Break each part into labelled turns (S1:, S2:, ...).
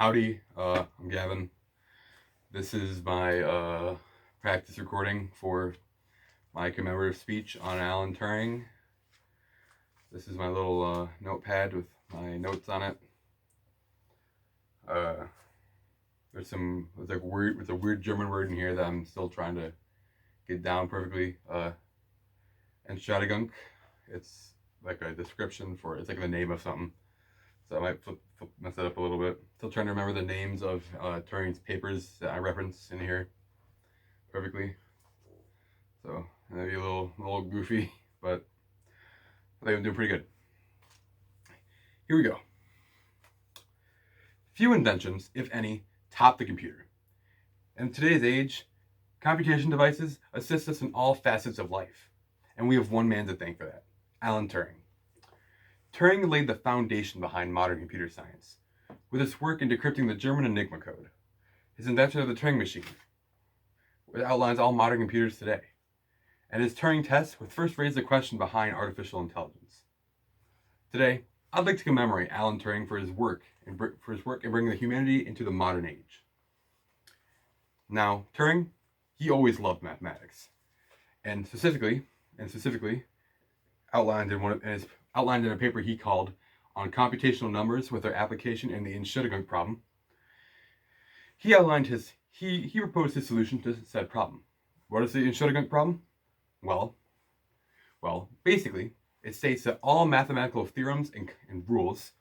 S1: Howdy, I'm Gavin. This is my practice recording for my commemorative speech on Alan Turing. This is my little notepad with my notes on it. There's a weird German word in here that I'm still trying to get down perfectly. Entschuldigung. It's like a description for, it's like the name of something. So I might mess it up a little bit. Still trying to remember the names of Turing's papers that I reference in here perfectly. So maybe a little goofy, but I think I'm doing pretty good. Here we go. Few inventions, if any, top the computer. In today's age, computation devices assist us in all facets of life, and we have one man to thank for that: Alan Turing. Turing laid the foundation behind modern computer science, with his work in decrypting the German Enigma code. His invention of the Turing machine, which outlines all modern computers today, and his Turing test, which first raised the question behind artificial intelligence. Today, I'd like to commemorate Alan Turing for his work in bringing the humanity into the modern age. Now, Turing, he always loved mathematics, and specifically outlined in a paper he called on computational numbers with their application in the Entschuldigung problem. He proposed his solution to said problem. What is the Entschuldigung problem? Well, basically, it states that all mathematical theorems and rules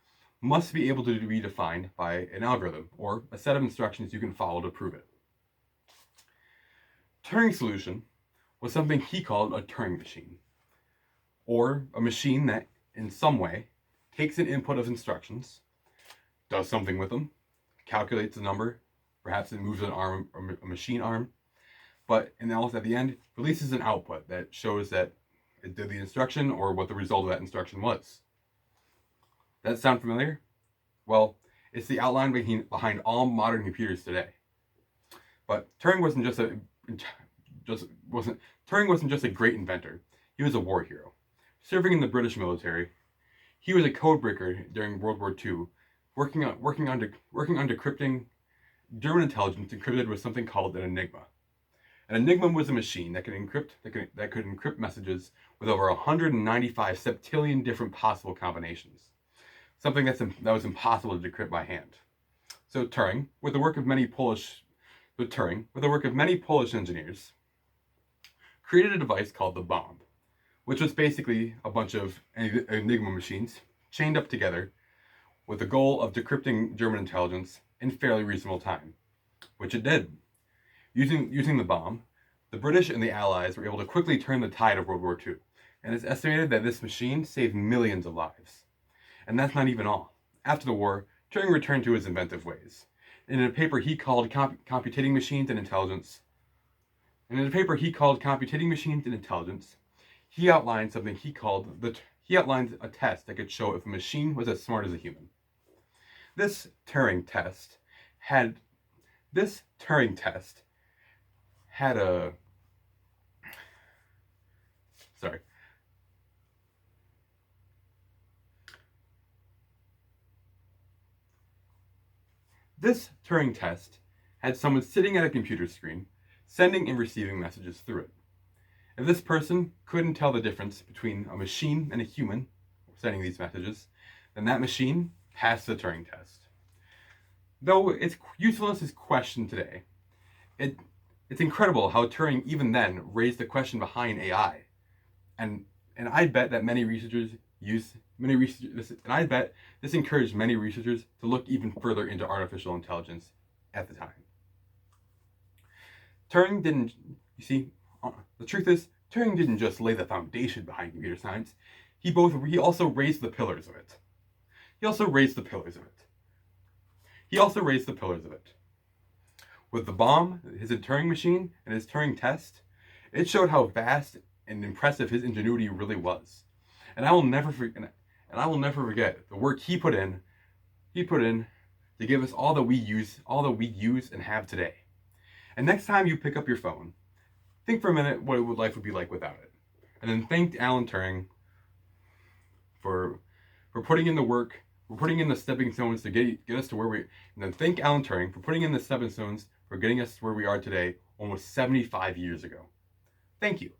S1: must be able to be defined by an algorithm, or a set of instructions you can follow to prove it. Turing's solution was something he called a Turing machine, or a machine that, in some way, takes an input of instructions, does something with them, calculates a number, perhaps it moves an arm, or a machine arm, but at the end, releases an output that shows that it did the instruction or what the result of that instruction was. That sound familiar? Well, it's the outline behind all modern computers today. But Turing wasn't just a great inventor. He was a war hero. Serving in the British military, he was a codebreaker during World War II, working on decrypting German intelligence encrypted with something called an Enigma. An Enigma was a machine that could encrypt messages with over 195 septillion different possible combinations. Something that was impossible to decrypt by hand. So Turing, with the work of many Polish engineers, created a device called the bomb, which was basically a bunch of Enigma machines chained up together with the goal of decrypting German intelligence in fairly reasonable time, which it did. Using the bomb, the British and the Allies were able to quickly turn the tide of World War II, and it's estimated that this machine saved millions of lives. And that's not even all. After the war, Turing returned to his inventive ways. In a paper he called Computing Machines and Intelligence, he outlined something he outlined a test that could show if a machine was as smart as a human. This Turing test had a This Turing test had someone sitting at a computer screen, sending and receiving messages through it. If this person couldn't tell the difference between a machine and a human sending these messages, then that machine passed the Turing test. Though its usefulness is questioned today, it's incredible how Turing even then raised the question behind AI, and I bet that I bet this encouraged many researchers to look even further into artificial intelligence at the time. Turing didn't just lay the foundation behind computer science. He also raised the pillars of it. With the bomb, his Turing machine, and his Turing test, it showed how vast and impressive his ingenuity really was. And I will never forget the work he put in to give us all that we use and have today. And next time you pick up your phone, think for a minute what life would be like without it. And then thank Alan Turing for putting in the work, for putting in the stepping stones to get us to where we, and then thank Alan Turing for putting in the stepping stones for getting us to where we are today almost 75 years ago. Thank you.